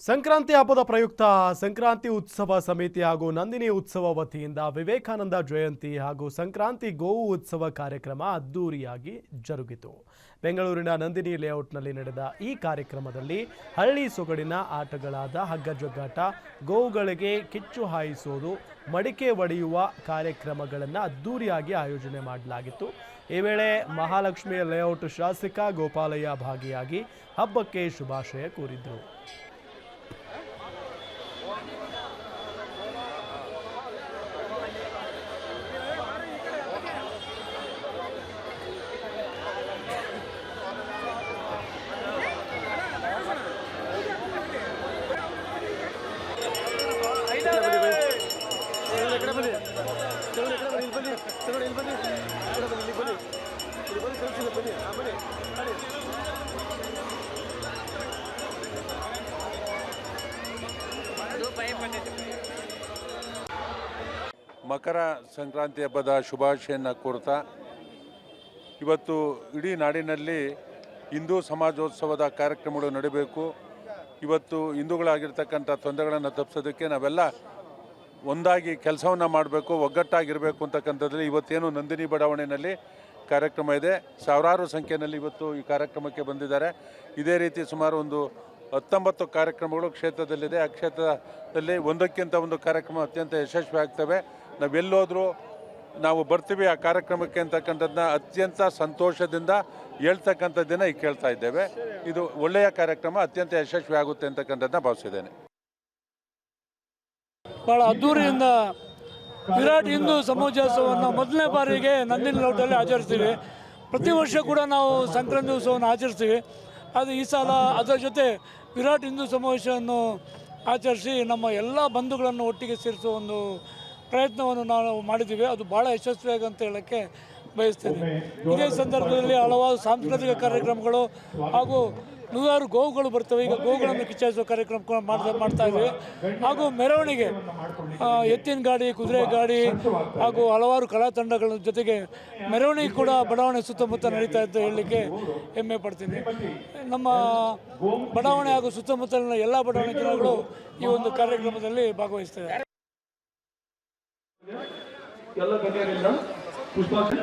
ಸಂಕ್ರಾಂತಿ ಹಬ್ಬದ ಪ್ರಯುಕ್ತ ಸಂಕ್ರಾಂತಿ ಉತ್ಸವ ಸಮಿತಿ ಹಾಗೂ ನಂದಿನಿ ಉತ್ಸವ ವತಿಯಿಂದ ವಿವೇಕಾನಂದ ಜಯಂತಿ ಹಾಗೂ ಸಂಕ್ರಾಂತಿ ಗೋವು ಉತ್ಸವ ಕಾರ್ಯಕ್ರಮ ಅದ್ದೂರಿಯಾಗಿ ಜರುಗಿತು. ಬೆಂಗಳೂರಿನ ನಂದಿನಿ ಲೇಔಟ್ನಲ್ಲಿ ನಡೆದ ಈ ಕಾರ್ಯಕ್ರಮದಲ್ಲಿ ಹಳ್ಳಿ ಸೊಗಡಿನ ಆಟಗಳಾದ ಹಗ್ಗಜಗ್ಗಾಟ, ಗೋವುಗಳಿಗೆ ಕಿಚ್ಚು ಹಾಯಿಸುವುದು, ಮಡಿಕೆ ಒಡೆಯುವ ಕಾರ್ಯಕ್ರಮಗಳನ್ನು ಅದ್ದೂರಿಯಾಗಿ ಆಯೋಜನೆ ಮಾಡಲಾಗಿತ್ತು. ಈ ವೇಳೆ ಮಹಾಲಕ್ಷ್ಮಿ ಲೇಔಟ್ ಶಾಸಕ ಗೋಪಾಲಯ್ಯ ಭಾಗಿಯಾಗಿ ಹಬ್ಬಕ್ಕೆ ಶುಭಾಶಯ ಕೋರಿದರು. ಮಕರ ಸಂಕ್ರಾಂತಿ ಹಬ್ಬದ ಶುಭಾಶಯನ ಕೋರ್ತಾ ಇವತ್ತು ಇಡೀ ನಾಡಿನಲ್ಲಿ ಹಿಂದೂ ಸಮಾಜೋತ್ಸವದ ಕಾರ್ಯಕ್ರಮಗಳು ನಡೀಬೇಕು. ಇವತ್ತು ಹಿಂದೂಗಳಾಗಿರ್ತಕ್ಕಂಥ ತೊಂದರೆಗಳನ್ನು ತಪ್ಪಿಸೋದಕ್ಕೆ ನಾವೆಲ್ಲ ಒಂದಾಗಿ ಕೆಲಸವನ್ನು ಮಾಡಬೇಕು, ಒಗ್ಗಟ್ಟಾಗಿರಬೇಕು ಅಂತಕ್ಕಂಥದ್ರಲ್ಲಿ ಇವತ್ತೇನು ನಂದಿನಿ ಬಡಾವಣೆಯಲ್ಲಿ ಕಾರ್ಯಕ್ರಮ ಇದೆ. ಸಾವಿರಾರು ಸಂಖ್ಯೆಯಲ್ಲಿ ಇವತ್ತು ಈ ಕಾರ್ಯಕ್ರಮಕ್ಕೆ ಬಂದಿದ್ದಾರೆ. ಇದೇ ರೀತಿ ಸುಮಾರು ಒಂದು 19 ಕಾರ್ಯಕ್ರಮಗಳು ಕ್ಷೇತ್ರದಲ್ಲಿದೆ. ಆ ಕ್ಷೇತ್ರದಲ್ಲಿ ಒಂದಕ್ಕಿಂತ ಒಂದು ಕಾರ್ಯಕ್ರಮ ಅತ್ಯಂತ ಯಶಸ್ವಿ ಆಗ್ತವೆ. ನಾವೆಲ್ಲೋದ್ರೂ ನಾವು ಬರ್ತೀವಿ ಆ ಕಾರ್ಯಕ್ರಮಕ್ಕೆ ಅಂತಕ್ಕಂಥದ್ದನ್ನ ಅತ್ಯಂತ ಸಂತೋಷದಿಂದ ಹೇಳ್ತಕ್ಕಂಥದ್ದನ್ನು ಈಗ ಕೇಳ್ತಾ ಇದ್ದೇವೆ. ಇದು ಒಳ್ಳೆಯ ಕಾರ್ಯಕ್ರಮ, ಅತ್ಯಂತ ಯಶಸ್ವಿ ಆಗುತ್ತೆ ಅಂತಕ್ಕಂಥದ್ದನ್ನ ಭಾವಿಸಿದ್ದೇನೆ. ಭಾಳ ಅದ್ದೂರಿಯಿಂದ ವಿರಾಟ್ ಹಿಂದೂ ಸಮಾಜೋತ್ಸವವನ್ನು ಮೊದಲನೇ ಬಾರಿಗೆ ನಂದಿನಿ ಲೇಔಟಲ್ಲಿ ಆಚರಿಸ್ತೀವಿ. ಪ್ರತಿ ವರ್ಷ ಕೂಡ ನಾವು ಸಂಕ್ರಾಂತಿ ಉತ್ಸವವನ್ನು ಆಚರಿಸ್ತೀವಿ. ಅದು ಈ ಸಲ ಅದರ ಜೊತೆ ವಿರಾಟ್ ಹಿಂದೂ ಸಮಾವೇಶವನ್ನು ಆಚರಿಸಿ ನಮ್ಮ ಎಲ್ಲ ಬಂಧುಗಳನ್ನು ಒಟ್ಟಿಗೆ ಸೇರಿಸುವ ಒಂದು ಪ್ರಯತ್ನವನ್ನು ನಾವು ಮಾಡಿದ್ದೀವಿ. ಅದು ಭಾಳ ಯಶಸ್ವಿಯಾಗಿ ಅಂತ ಹೇಳೋಕ್ಕೆ ಬಯಸ್ತೇನೆ. ಇದೇ ಸಂದರ್ಭದಲ್ಲಿ ಹಲವಾರು ಸಾಂಸ್ಕೃತಿಕ ಕಾರ್ಯಕ್ರಮಗಳು ಹಾಗೂ ನೂರಾರು ಗೋವುಗಳು ಬರ್ತವೆ. ಈಗ ಗೋವುಗಳನ್ನು ಕಿಚ್ಚಾಯಿಸುವ ಕಾರ್ಯಕ್ರಮ ಮಾಡ್ತಾ ಇದ್ದೀವಿ. ಹಾಗೂ ಮೆರವಣಿಗೆ, ಎತ್ತಿನ ಗಾಡಿ, ಕುದುರೆ ಗಾಡಿ ಹಾಗೂ ಹಲವಾರು ಕಲಾ ತಂಡಗಳ ಜೊತೆಗೆ ಮೆರವಣಿಗೆ ಕೂಡ ಬಡಾವಣೆ ಸುತ್ತಮುತ್ತ ನಡೀತಾ ಇದ್ದು ಹೇಳಲಿಕ್ಕೆ ಹೆಮ್ಮೆ ಪಡ್ತೀನಿ. ನಮ್ಮ ಬಡಾವಣೆ ಹಾಗೂ ಸುತ್ತಮುತ್ತಲಿನ ಎಲ್ಲ ಬಡಾವಣೆ ಜನಗಳು ಈ ಒಂದು ಕಾರ್ಯಕ್ರಮದಲ್ಲಿ ಭಾಗವಹಿಸ್ತಾರೆ. ಎಲ್ಲ ಗಣ್ಯರಿಂದ ಪುಷ್ಪಾಂಜಲಿ